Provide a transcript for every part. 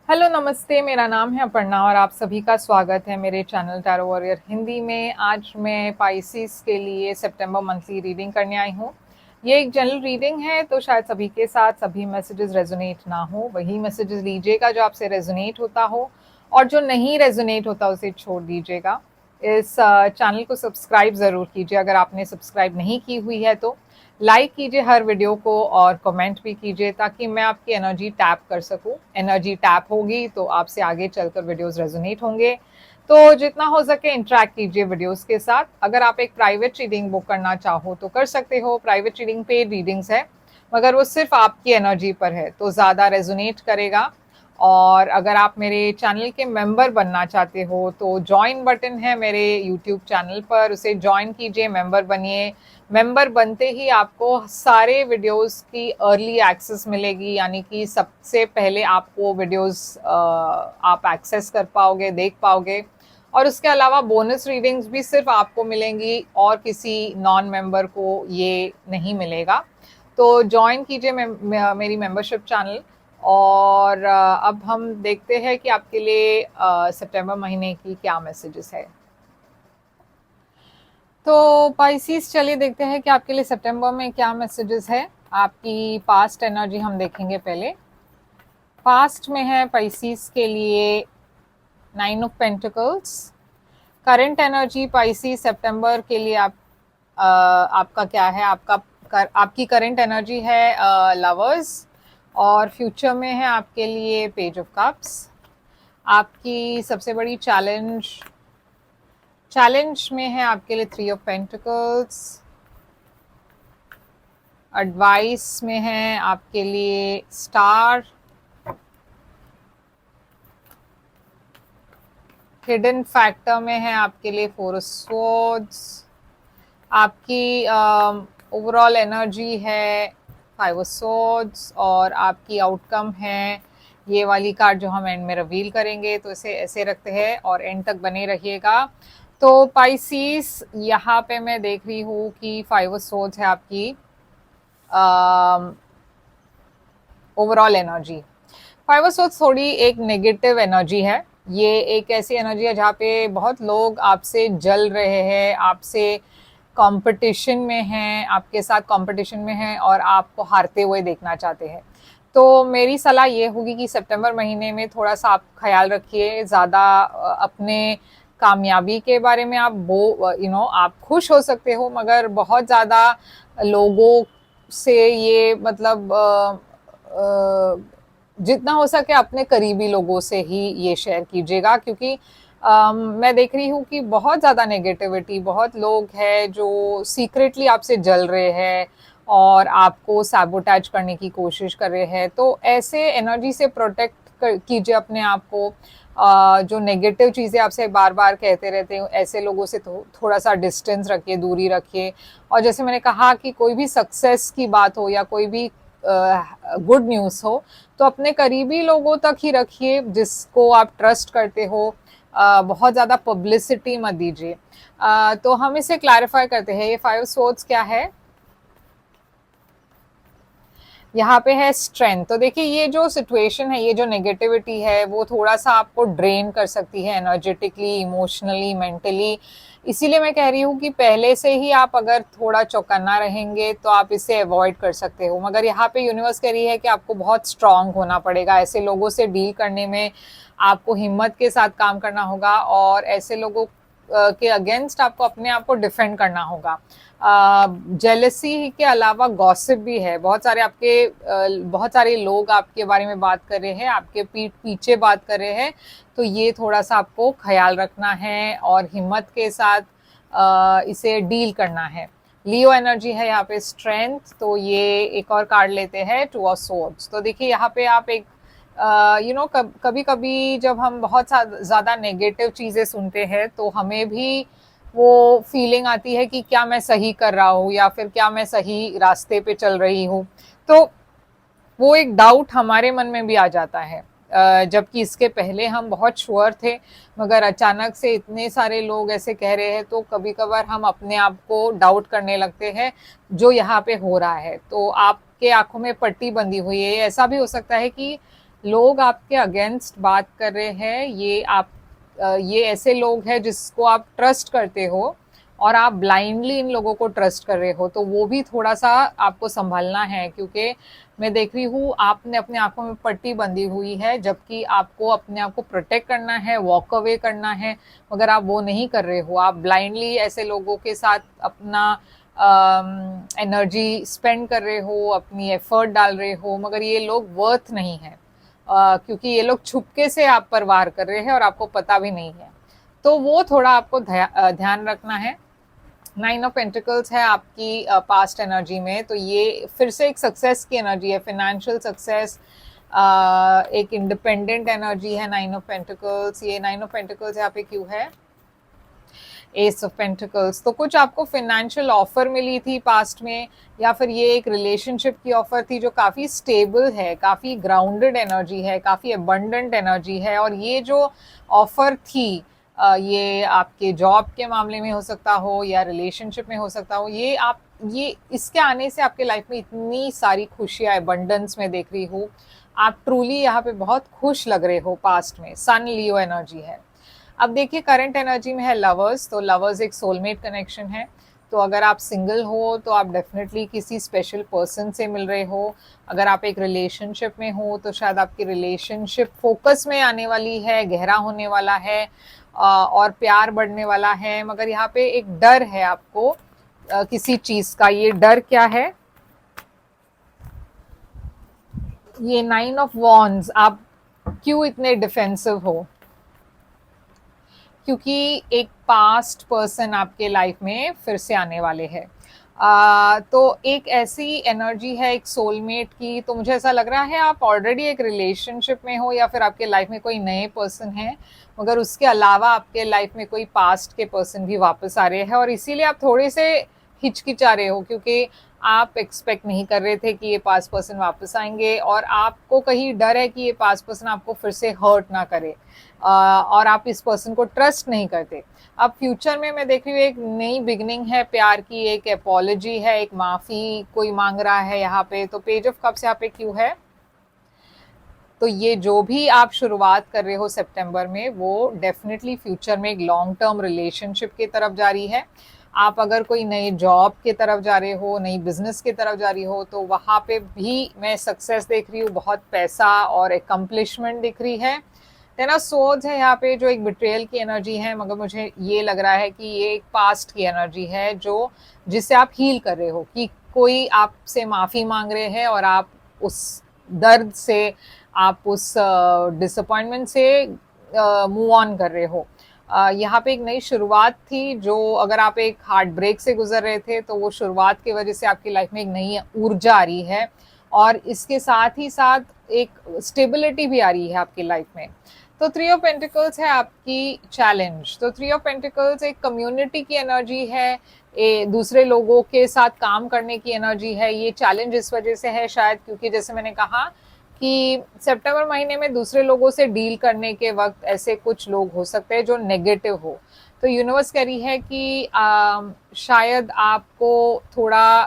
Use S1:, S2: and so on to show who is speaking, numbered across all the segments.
S1: Hello नमस्ते, मेरा नाम है अपर्णा और आप सभी का स्वागत है मेरे चैनल टैरो वॉरियर हिंदी में। आज मैं पाइसिस के लिए सितंबर मंथली रीडिंग करने आई हूँ। ये एक जनरल रीडिंग है, तो शायद सभी के साथ सभी मैसेजेस रेजोनेट ना हो। वही मैसेजेस लीजिएगा जो आपसे रेजोनेट होता हो, और जो नहीं रेजोनेट होता उसे छोड़ दीजिएगा। इस चैनल को सब्सक्राइब ज़रूर कीजिए अगर आपने सब्सक्राइब नहीं की हुई है तो। लाइक कीजिए हर वीडियो को और कमेंट भी कीजिए ताकि मैं आपकी एनर्जी टैप कर सकूं। एनर्जी टैप होगी तो आपसे आगे चलकर वीडियोस रेजोनेट होंगे। तो जितना हो सके इंटरेक्ट कीजिए वीडियोस के साथ। अगर आप एक प्राइवेट रीडिंग बुक करना चाहो तो कर सकते हो। प्राइवेट रीडिंग पेड रीडिंग्स है, मगर वो सिर्फ आपकी एनर्जी पर है तो ज़्यादा रेजोनेट करेगा। और अगर आप मेरे चैनल के मेंबर बनना चाहते हो तो ज्वाइन बटन है मेरे यूट्यूब चैनल पर, उसे ज्वाइन कीजिए, मेंबर बनिए। मेंबर बनते ही आपको सारे वीडियोस की अर्ली एक्सेस मिलेगी, यानी कि सबसे पहले आपको वीडियोस आप एक्सेस कर पाओगे, देख पाओगे। और उसके अलावा बोनस रीडिंग्स भी सिर्फ आपको मिलेंगी और किसी नॉन मेंबर को ये नहीं मिलेगा। तो ज्वाइन कीजिए मेरी मेंबरशिप चैनल। और अब हम देखते हैं कि आपके लिए सितंबर महीने की क्या मैसेजेस है। तो पाइसिस, चलिए देखते हैं कि आपके लिए सितंबर में क्या मैसेजेस है। आपकी पास्ट एनर्जी हम देखेंगे पहले। पास्ट में है पाइसिस के लिए 9 of pentacles. Current energy Pisces सितंबर के लिए आपका क्या है। आपकी करंट एनर्जी है लवर्स, और फ्यूचर में है आपके लिए पेज ऑफ कप्स। आपकी सबसे बड़ी चैलेंज में है आपके लिए 3 ऑफ पेंटिकल्स। एडवाइस में है आपके लिए स्टार। हिडन फैक्टर में है आपके लिए 4 ऑफ स्वॉर्ड्स। आपकी ओवरऑल एनर्जी है 5 ऑफ स्वॉर्ड्स, और आपकी आउटकम है ये वाली कार्ड जो हम एंड में रिवील करेंगे। तो इसे ऐसे रखते हैं और एंड तक बने रहिएगा। तो पाइसिस, यहाँ पे मैं देख रही हूँ कि 5 ऑफ स्वॉर्ड्स है आपकी ओवरऑल एनर्जी। 5 ऑफ स्वॉर्ड्स थोड़ी एक नेगेटिव एनर्जी है। ये एक ऐसी एनर्जी है जहाँ पे बहुत लोग आपसे जल रहे हैं, आपसे कंपटीशन में हैं, आपके साथ कंपटीशन में हैं और आपको हारते हुए देखना चाहते हैं। तो मेरी सलाह ये होगी कि सितंबर महीने में थोड़ा सा आप ख्याल रखिए। ज़्यादा अपने कामयाबी के बारे में आप खुश हो सकते हो, मगर बहुत ज़्यादा लोगों से ये मतलब जितना हो सके अपने करीबी लोगों से ही ये शेयर कीजिएगा, क्योंकि मैं देख रही हूँ कि बहुत ज़्यादा नेगेटिविटी, बहुत लोग हैं जो सीक्रेटली आपसे जल रहे हैं और आपको सैबोटैज करने की कोशिश कर रहे हैं। तो ऐसे एनर्जी से प्रोटेक्ट कीजिए अपने आप को। जो नेगेटिव चीज़ें आपसे बार बार कहते रहते हैं ऐसे लोगों से थोड़ा सा डिस्टेंस रखिए, दूरी रखिए। और जैसे मैंने कहा कि कोई भी सक्सेस की बात हो या कोई भी गुड न्यूज़ हो तो अपने करीबी लोगों तक ही रखिए, जिसको आप ट्रस्ट करते हो। बहुत ज़्यादा पब्लिसिटी मत दीजिए। तो हम इसे क्लैरिफाई करते हैं। ये 5 स्वॉर्ड्स क्या है। यहाँ पे है स्ट्रेंथ। तो देखिए, ये जो सिचुएशन है, ये जो नेगेटिविटी है, वो थोड़ा सा आपको ड्रेन कर सकती है एनर्जेटिकली, इमोशनली, मेंटली। इसीलिए मैं कह रही हूँ कि पहले से ही आप अगर थोड़ा चौकन्ना रहेंगे तो आप इसे अवॉइड कर सकते हो। मगर यहाँ पे यूनिवर्स कह रही है कि आपको बहुत स्ट्रांग होना पड़ेगा। ऐसे लोगों से डील करने में आपको हिम्मत के साथ काम करना होगा, और ऐसे लोगों के अगेंस्ट आपको अपने आप को डिफेंड करना होगा। जेलसी के अलावा गॉसिप भी है। बहुत सारे लोग आपके बारे में बात कर रहे हैं, आपके पीठ पीछे बात कर रहे हैं। तो ये थोड़ा सा आपको ख्याल रखना है और हिम्मत के साथ इसे डील करना है। लियो एनर्जी है यहाँ पे स्ट्रेंथ। तो ये एक और कार्ड लेते हैं 2 ऑफ स्वॉर्ड्स। तो देखिए, यहाँ पे आप एक कभी कभी जब हम बहुत ज़्यादा नेगेटिव चीज़ें सुनते हैं तो हमें भी वो फीलिंग आती है कि क्या मैं सही कर रहा हूँ या फिर क्या मैं सही रास्ते पे चल रही हूँ। तो वो एक डाउट हमारे मन में भी आ जाता है। जबकि इसके पहले हम बहुत श्योर थे, मगर अचानक से इतने सारे लोग ऐसे कह रहे हैं तो कभी कभार हम अपने आप को डाउट करने लगते हैं जो यहाँ पे हो रहा है। तो आपके आंखों में पट्टी बंधी हुई है। ऐसा भी हो सकता है कि लोग आपके अगेंस्ट बात कर रहे हैं, ये ऐसे लोग हैं जिसको आप ट्रस्ट करते हो और आप ब्लाइंडली इन लोगों को ट्रस्ट कर रहे हो, तो वो भी थोड़ा सा आपको संभलना है, क्योंकि मैं देख रही हूँ आपने अपने आंखों में पट्टी बंधी हुई है, जबकि आपको अपने आप को प्रोटेक्ट करना है, वॉक अवे करना है, मगर आप वो नहीं कर रहे हो। आप ब्लाइंडली ऐसे लोगों के साथ अपना एनर्जी स्पेंड कर रहे हो, अपनी एफर्ट डाल रहे हो, मगर ये लोग वर्थ नहीं है, क्योंकि ये लोग छुपके से आप पर वार कर रहे हैं और आपको पता भी नहीं है। तो वो थोड़ा आपको ध्यान रखना है। 9 ऑफ पेंटिकल्स है आपकी पास्ट एनर्जी में, तो ये फिर से एक सक्सेस की एनर्जी है, फाइनेंशियल सक्सेस, एक इंडिपेंडेंट एनर्जी है 9 ऑफ पेंटिकल्स। ये 9 ऑफ पेंटिकल्स यहाँ पे क्यों है? S of pentacles. तो कुछ आपको फाइनेंशियल ऑफर मिली थी पास्ट में, या फिर ये एक रिलेशनशिप की ऑफर थी जो काफ़ी स्टेबल है, काफ़ी ग्राउंडेड एनर्जी है, काफ़ी अबंडेंट एनर्जी है। और ये जो ऑफर थी, ये आपके जॉब के मामले में हो सकता हो या रिलेशनशिप में हो सकता हो, ये इसके आने से आपके लाइफ में इतनी सारी खुशियाँ अबंडेंस में देख रही हूँ। आप ट्रूली यहाँ पे बहुत खुश लग रहे हो पास्ट में। सन लियो एनर्जी है। अब देखिए करंट एनर्जी में है लवर्स, तो लवर्स एक सोलमेट कनेक्शन है। तो अगर आप सिंगल हो तो आप डेफिनेटली किसी स्पेशल पर्सन से मिल रहे हो। अगर आप एक रिलेशनशिप में हो तो शायद आपकी रिलेशनशिप फोकस में आने वाली है, गहरा होने वाला है, और प्यार बढ़ने वाला है। मगर यहाँ पे एक डर है आपको किसी चीज का। ये डर क्या है? ये 9 ऑफ वॉन्ड्स। आप क्यों इतने डिफेंसिव हो? क्योंकि एक पास्ट पर्सन आपके लाइफ में फिर से आने वाले हैं। तो एक ऐसी एनर्जी है एक सोलमेट की। तो मुझे ऐसा लग रहा है आप ऑलरेडी एक रिलेशनशिप में हो, या फिर आपके लाइफ में कोई नए पर्सन है, मगर उसके अलावा आपके लाइफ में कोई पास्ट के पर्सन भी वापस आ रहे हैं, और इसीलिए आप थोड़े से हिचकिचा रहे हो, क्योंकि आप एक्सपेक्ट नहीं कर रहे थे कि ये पास्ट पर्सन वापस आएंगे, और आपको कहीं डर है कि ये पास्ट पर्सन आपको फिर से हर्ट ना करे, और आप इस पर्सन को ट्रस्ट नहीं करते। अब फ्यूचर में मैं देख रही हूँ एक नई बिगनिंग है प्यार की, एक एपोलॉजी है, एक माफ़ी कोई मांग रहा है यहाँ पे। तो पेज ऑफ कप्स यहाँ पे क्यों है? तो ये जो भी आप शुरुआत कर रहे हो सितंबर में, वो डेफिनेटली फ्यूचर में एक लॉन्ग टर्म रिलेशनशिप की तरफ जा रही है। आप अगर कोई नई जॉब की तरफ जा रहे हो, नई बिजनेस की तरफ जा रही हो, तो वहाँ पे भी मैं सक्सेस देख रही हूँ, बहुत पैसा और एकम्प्लिशमेंट दिख रही है। टेन ऑफ सोर्ड्स है यहाँ पे, जो एक बिट्रेयल की एनर्जी है, मगर मुझे ये लग रहा है कि ये एक पास्ट की एनर्जी है जो जिससे आप हील कर रहे हो, कि कोई आपसे माफ़ी मांग रहे हैं और आप उस दर्द से, आप उस डिसअपॉइंटमेंट से मूव ऑन कर रहे हो। यहाँ पे एक नई शुरुआत थी, जो अगर आप एक हार्ट ब्रेक से गुजर रहे थे, तो वो शुरुआत की वजह से आपकी लाइफ में एक नई ऊर्जा आ रही है, और इसके साथ ही साथ एक स्टेबिलिटी भी आ रही है आपकी लाइफ में। तो 3 ऑफ पेंटिकल्स है आपकी चैलेंज। तो 3 ऑफ पेंटिकल्स एक कम्युनिटी की एनर्जी है, दूसरे लोगों के साथ काम करने की एनर्जी है। ये चैलेंज इस वजह से है शायद क्योंकि जैसे मैंने कहा कि सितंबर महीने में दूसरे लोगों से डील करने के वक्त ऐसे कुछ लोग हो सकते हैं जो नेगेटिव हो। तो यूनिवर्स कह रही है कि शायद आपको थोड़ा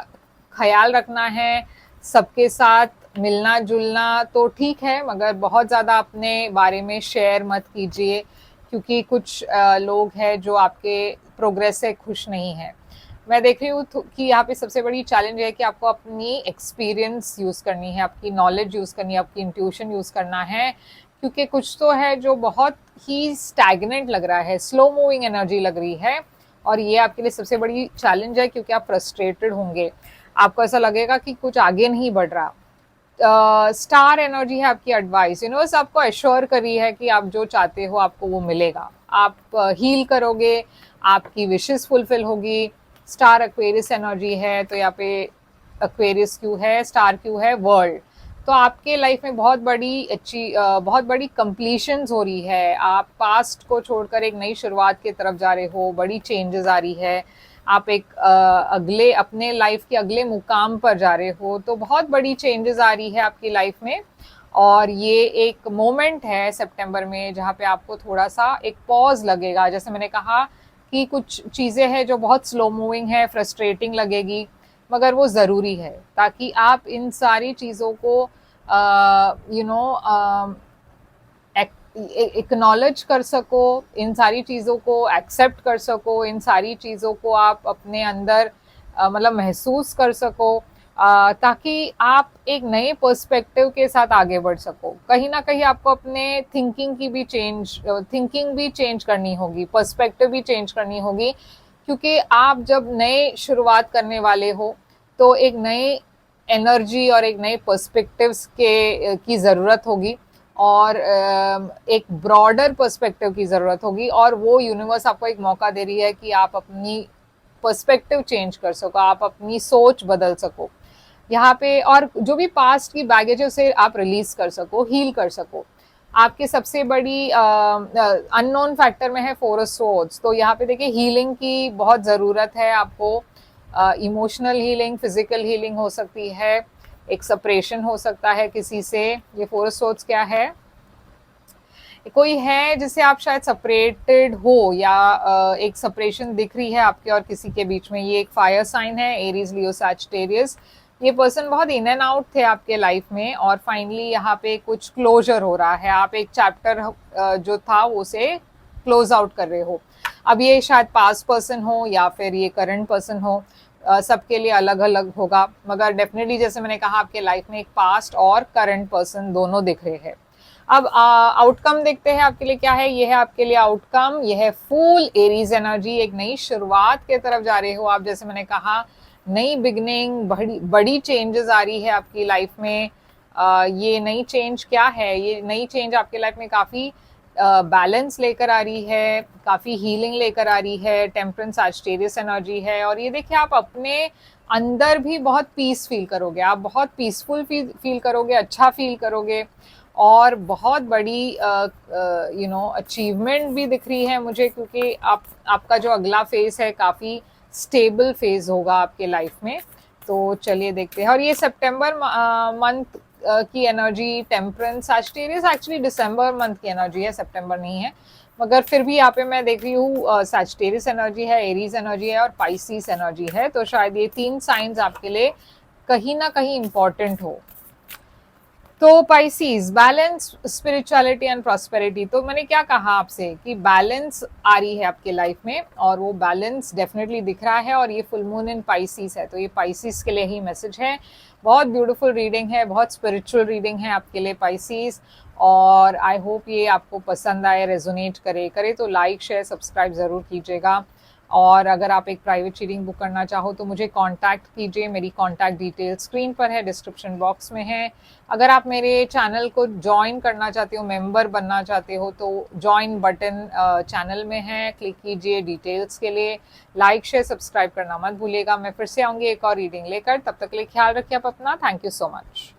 S1: ख्याल रखना है, सबके साथ मिलना जुलना तो ठीक है, मगर बहुत ज़्यादा अपने बारे में शेयर मत कीजिए, क्योंकि कुछ लोग हैं जो आपके प्रोग्रेस से खुश नहीं हैं। मैं देख रही हूँ कि यहाँ पे सबसे बड़ी चैलेंज है कि आपको अपनी एक्सपीरियंस यूज़ करनी है, आपकी नॉलेज यूज़ करनी है, आपकी इंट्यूशन यूज़ करना है, क्योंकि कुछ तो है जो बहुत ही स्टैग्नेंट लग रहा है, स्लो मूविंग एनर्जी लग रही है, और ये आपके लिए सबसे बड़ी चैलेंज है, क्योंकि आप फ्रस्ट्रेटेड होंगे, आपको ऐसा लगेगा कि कुछ आगे नहीं बढ़ रहा। स्टार एनर्जी है आपकी एडवाइस। यूनिवर्स आपको एश्योर करी है कि आप जो चाहते हो आपको वो मिलेगा, आप हील करोगे, आपकी विशेस फुलफिल होगी। स्टार एक्वेरियस एनर्जी है, तो यहाँ पे एक्वेरियस क्यों है, स्टार क्यों है, वर्ल्ड। तो आपके लाइफ में बहुत बड़ी कंप्लीशंस हो रही है, आप पास्ट को छोड़कर एक नई शुरुआत की तरफ जा रहे हो, बड़ी चेंजेस आ रही है, आप एक अगले अपने लाइफ के अगले मुकाम पर जा रहे हो, तो बहुत बड़ी चेंजेस आ रही है आपकी लाइफ में। और ये एक मोमेंट है सितंबर में जहाँ पे आपको थोड़ा सा एक पॉज लगेगा। जैसे मैंने कहा कि कुछ चीज़ें हैं जो बहुत स्लो मूविंग है, फ्रस्ट्रेटिंग लगेगी, मगर वो ज़रूरी है ताकि आप इन सारी चीज़ों को यू नो एक्नॉलेज कर सको, इन सारी चीज़ों को एक्सेप्ट कर सको, इन सारी चीज़ों को आप अपने अंदर मतलब महसूस कर सको, ताकि आप एक नए पर्सपेक्टिव के साथ आगे बढ़ सको। कहीं ना कहीं आपको अपने थिंकिंग भी चेंज करनी होगी, पर्सपेक्टिव भी चेंज करनी होगी, क्योंकि आप जब नए शुरुआत करने वाले हो तो एक नए एनर्जी और एक नए पर्सपेक्टिव्स की ज़रूरत होगी, और एक ब्रॉडर पर्सपेक्टिव की ज़रूरत होगी, और वो यूनिवर्स आपको एक मौका दे रही है कि आप अपनी पर्सपेक्टिव चेंज कर सको, आप अपनी सोच बदल सको यहाँ पे, और जो भी पास्ट की बैगेज है उसे आप रिलीज कर सको, हील कर सको। आपके सबसे बड़ी अननोन फैक्टर में है फोर ऑफ सोर्ड्स, तो यहाँ पे देखिए हीलिंग की बहुत ज़रूरत है आपको। इमोशनल हीलिंग, फिजिकल हीलिंग हो सकती है, एक सेपरेशन हो सकता है किसी से। ये फोर ऑफ सोर्ड्स क्या है? कोई है जिससे आप शायद सेपरेटेड हो, या एक सेपरेशन दिख रही है आपके और किसी के बीच में। ये एक फायर साइन है, एरीज, लियो, सैजिटेरियस। ये पर्सन बहुत इन एंड आउट थे आपके लाइफ में, और फाइनली यहाँ पे कुछ क्लोजर हो रहा है। आप एक चैप्टर जो था वो उसे क्लोज आउट कर रहे हो। अब ये शायद पास्ट पर्सन हो या फिर ये करंट पर्सन हो, सबके लिए अलग अलग होगा, मगर डेफिनेटली जैसे मैंने कहा आपके लाइफ में एक पास्ट और करंट पर्सन दोनों दिख रहे हैं। अब आउटकम देखते हैं आपके लिए क्या है। ये है आपके लिए आउटकम, ये है फुल एरीज एनर्जी। एक नई शुरुआत के तरफ जा रहे हो आप, जैसे मैंने कहा नई बिगनिंग, बड़ी चेंजेस आ रही है आपकी लाइफ में। ये नई चेंज क्या है? ये नई चेंज आपके लाइफ में काफ़ी बैलेंस लेकर आ रही है, काफ़ी हीलिंग लेकर आ रही है, टेम्परेंस, सैजिटेरियस एनर्जी है। और ये देखिए आप अपने अंदर भी बहुत पीस फील करोगे, आप बहुत पीसफुल फील करोगे, अच्छा फील करोगे, और बहुत बड़ी अचीवमेंट भी दिख रही है मुझे, क्योंकि आपका जो अगला फेज है काफ़ी स्टेबल फेज होगा आपके लाइफ में। तो चलिए देखते हैं। और ये सितंबर मंथ की एनर्जी, टेम्परेंस, सैजिटेरियस एक्चुअली दिसंबर मंथ की एनर्जी है, सितंबर नहीं है, मगर फिर भी यहाँ पे मैं देख रही हूँ सैजिटेरियस एनर्जी है, एरीज एनर्जी है और पाइसिस एनर्जी है। तो शायद ये 3 साइंस आपके लिए कहीं ना कहीं इंपॉर्टेंट हो। तो Pisces, balance, spirituality and prosperity. तो मैंने क्या कहा आपसे कि बैलेंस आ रही है आपके लाइफ में, और वो बैलेंस डेफिनेटली दिख रहा है, और ये फुल मून इन पाइसिस है, तो ये पाइसिस के लिए ही मैसेज है। बहुत ब्यूटीफुल रीडिंग है, बहुत स्पिरिचुअल रीडिंग है आपके लिए पाइसिस, और आई होप ये आपको पसंद आए, रेजोनेट करे तो लाइक, शेयर, सब्सक्राइब ज़रूर कीजिएगा। और अगर आप एक प्राइवेट रीडिंग बुक करना चाहो तो मुझे कांटेक्ट कीजिए, मेरी कांटेक्ट डिटेल स्क्रीन पर है, डिस्क्रिप्शन बॉक्स में है। अगर आप मेरे चैनल को ज्वाइन करना चाहते हो, मेंबर बनना चाहते हो, तो ज्वाइन बटन चैनल में है, क्लिक कीजिए डिटेल्स के लिए। लाइक, शेयर, सब्सक्राइब करना मत भूलिएगा। मैं फिर से आऊँगी एक और रीडिंग लेकर, तब तक के लिए ख्याल रखिए आप अपना। Thank you so much.